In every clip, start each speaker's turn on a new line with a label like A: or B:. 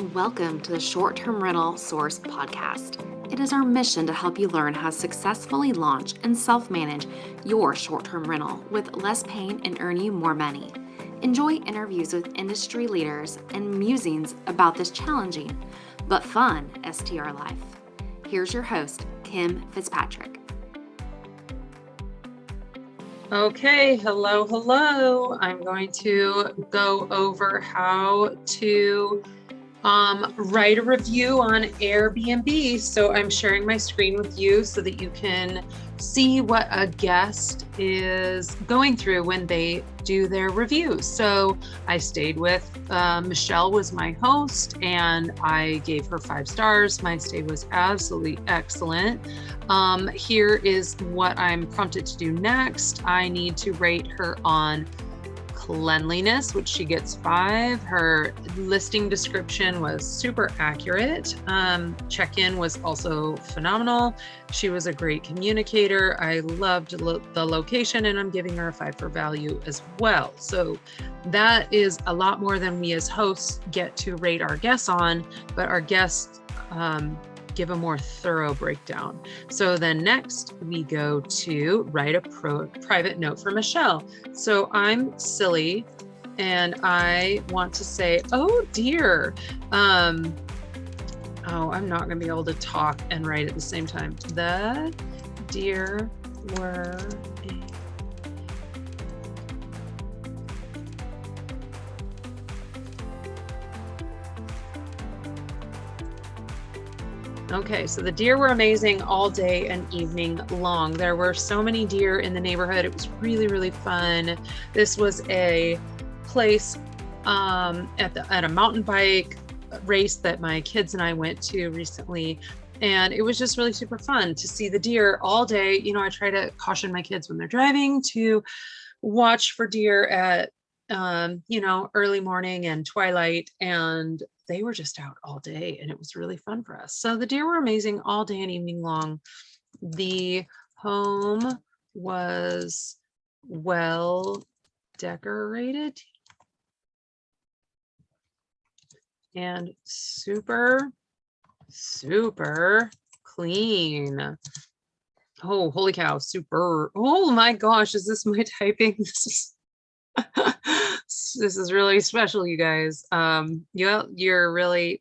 A: Welcome to the Short Term Rental Source podcast. It is our mission to help you learn how to successfully launch and self manage your short term rental with less pain and earn you more money. Enjoy interviews with industry leaders and musings about this challenging but fun STR life. Here's your host, Kim Fitzpatrick.
B: Okay, hello. I'm going to go over how to write a review on Airbnb. So I'm sharing my screen with you so that you can see what a guest is going through when they do their review. So I stayed with Michelle was my host and I gave her 5 stars. My stay was absolutely excellent. Here is what I'm prompted to do next. I need to rate her on cleanliness, which she gets 5. Her listing description was super accurate. Check-in was also phenomenal. She was a great communicator. I loved the location, and I'm giving her a 5 for value as well. So that is a lot more than we as hosts get to rate our guests on, but our guests give a more thorough breakdown. So then next we go to write a private note for Michelle. So I'm silly and I want to say, oh dear. I'm not gonna be able to talk and write at the same time. The deer were Okay, so the deer were amazing all day and evening long. There were so many deer in the neighborhood. It was really, really fun. This was a place at a mountain bike race that my kids and I went to recently. And it was just really super fun to see the deer all day. You know, I try to caution my kids when they're driving to watch for deer at early morning and twilight, and they were just out all day and it was really fun for us. So the deer were amazing all day and evening long. The home was well decorated and super clean. Oh, holy cow, super. Oh my gosh, is this my typing? This is really special, you guys. You're really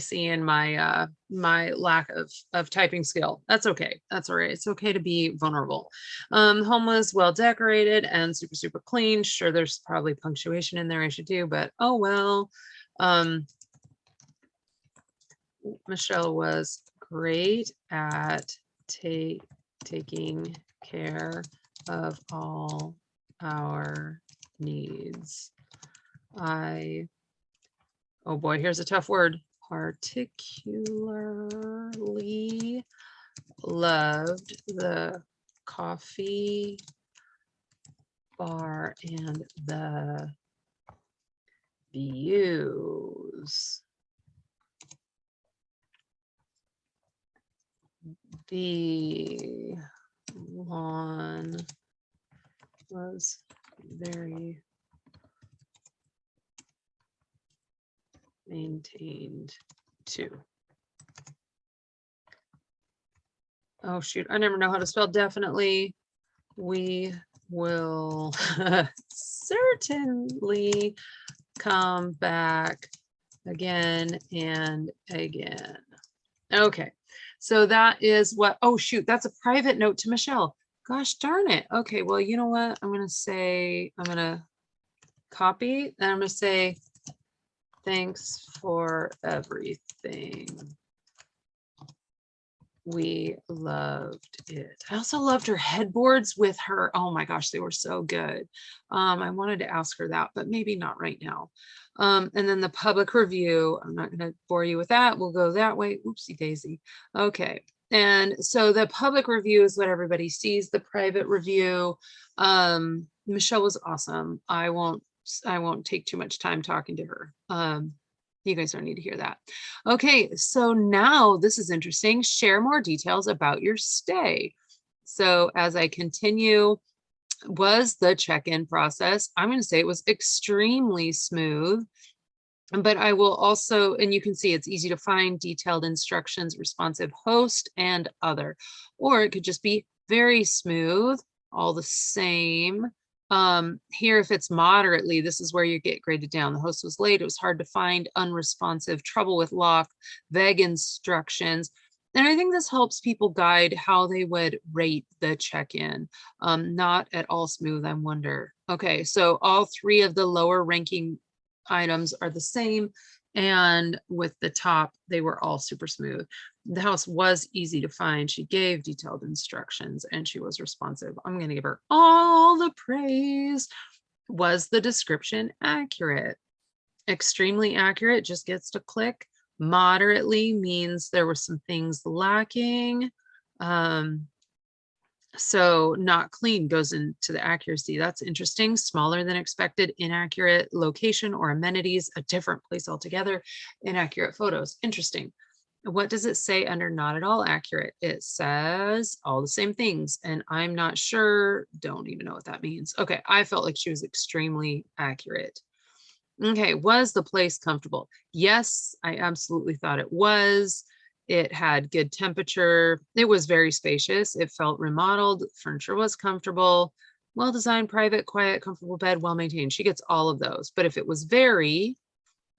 B: seeing my my lack of typing skill. That's okay. That's all right. It's okay to be vulnerable. Home was well decorated and super clean. Sure, there's probably punctuation in there I should do, but oh well. Michelle was great at taking care of all our needs. Oh boy, here's a tough word. Particularly loved the coffee bar and the views. The lawn was very maintained too. Oh shoot, I never know how to spell definitely. We will certainly come back again and again. Okay, so that is what, oh shoot, that's a private note to Michelle. Gosh darn it. Okay, well, you know what? I'm going to copy and I'm going to say, thanks for everything. We loved it. I also loved her headboards with her. Oh my gosh, they were so good. I wanted to ask her that, but maybe not right now. And then the public review, I'm not going to bore you with that. We'll go that way. Oopsie daisy. Okay. And so the public review is what everybody sees. The private review, Michelle was awesome. I won't take too much time talking to her. You guys don't need to hear that. Okay, so now this is interesting. Share more details about your stay. So as I continue, was the check-in process, I'm going to say it was extremely smooth. But I will also, and you can see it's easy to find detailed instructions, responsive host and other, or it could just be very smooth, all the same. Here, if it's moderately, this is where you get graded down. The host was late. It was hard to find, unresponsive, trouble with lock, vague instructions. And I think this helps people guide how they would rate the check-in. Not at all smooth, I wonder. Okay, so all three of the lower ranking items are the same. And with the top, they were all super smooth. The house was easy to find. She gave detailed instructions and she was responsive. I'm going to give her all the praise. Was the description accurate? Extremely accurate, just gets to click. Moderately means there were some things lacking. So not clean goes into the accuracy. That's interesting. Smaller than expected, inaccurate location or amenities, a different place altogether, inaccurate photos. Interesting. What does it say under not at all accurate? It says all the same things, and I'm not sure, don't even know what that means. Okay, I felt like she was extremely accurate. Okay, was the place comfortable? Yes, I absolutely thought it was. It had good temperature. It was very spacious. It felt remodeled. Furniture was comfortable. Well-designed, private, quiet, comfortable bed, well-maintained. She gets all of those. But if it was very,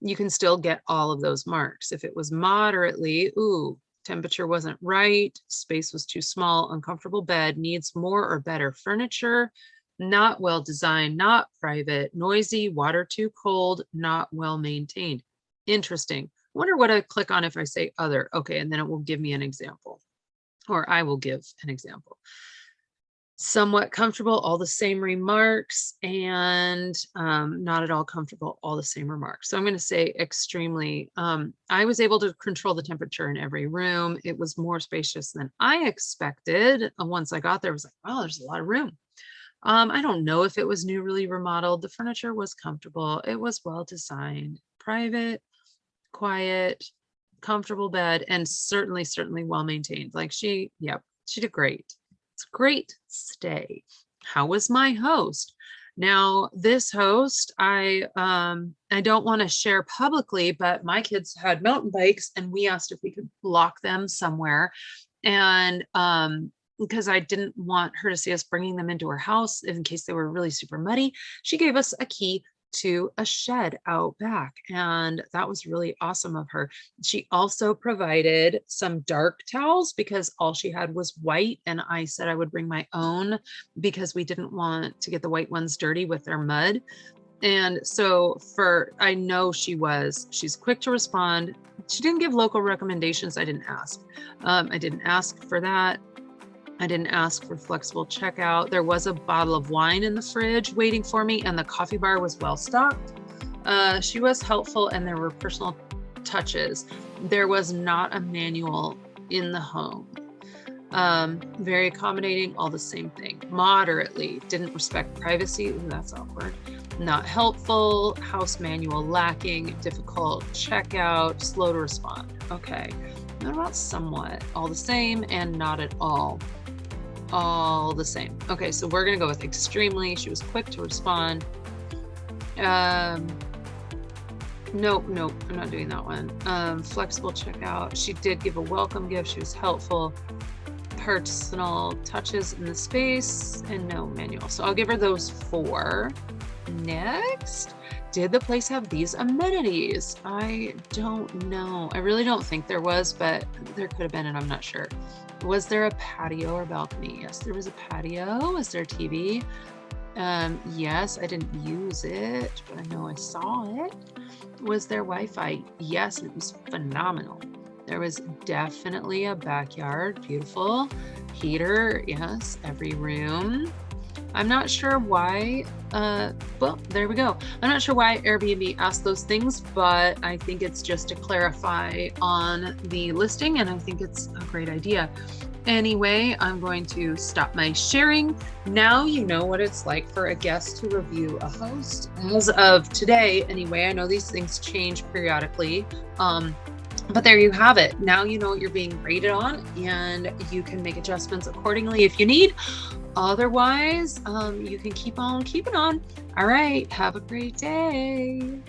B: you can still get all of those marks. If it was moderately, ooh, temperature wasn't right, space was too small, uncomfortable bed, needs more or better furniture, not well designed, not private, noisy, water too cold, not well maintained. Interesting. I wonder what I click on if I say other. Okay, and then it will give me an example, or I will give an example. Somewhat comfortable, all the same remarks, and not at all comfortable, all the same remarks. So I'm going to say extremely. I was able to control the temperature in every room. It was more spacious than I expected. Once I got there, I was like, wow, there's a lot of room. I don't know if it was new, really remodeled. The furniture was comfortable. It was well designed, private, quiet, comfortable bed, and certainly well maintained. Like she did great. It's a great stay. How was my host? Now, this host, I don't want to share publicly, but my kids had mountain bikes and we asked if we could block them somewhere. And because I didn't want her to see us bringing them into her house in case they were really super muddy, she gave us a key to a shed out back. And that was really awesome of her. She also provided some dark towels because all she had was white. And I said I would bring my own because we didn't want to get the white ones dirty with their mud. And so I know she's quick to respond. She didn't give local recommendations. I didn't ask. I didn't ask for that. I didn't ask for flexible checkout. There was a bottle of wine in the fridge waiting for me, and the coffee bar was well stocked. She was helpful, and there were personal touches. There was not a manual in the home. Very accommodating, all the same thing. Moderately, didn't respect privacy. Ooh, that's awkward. Not helpful, house manual lacking, difficult checkout, slow to respond. Okay, what about somewhat? All the same and not at all. All the same. Okay, so we're gonna go with extremely. She was quick to respond. Nope, I'm not doing that one. Flexible checkout. She did give a welcome gift. She was helpful. Personal touches in the space, and no manual. So I'll give her those 4. Next, did the place have these amenities? I don't know. I really don't think there was, but there could have been, and I'm not sure. Was there a patio or balcony? Yes, there was a patio. Was there a TV? Yes, I didn't use it, but I know I saw it. Was there Wi-Fi? Yes, it was phenomenal. There was definitely a backyard, beautiful. Heater, yes, every room. I'm not sure why, well, there we go. I'm not sure why Airbnb asked those things, but I think it's just to clarify on the listing, and I think it's a great idea. Anyway, I'm going to stop my sharing. Now you know what it's like for a guest to review a host. As of today, anyway, I know these things change periodically, but there you have it. Now you know what you're being rated on, and you can make adjustments accordingly if you need. Otherwise, you can keep on keeping on. All right. Have a great day.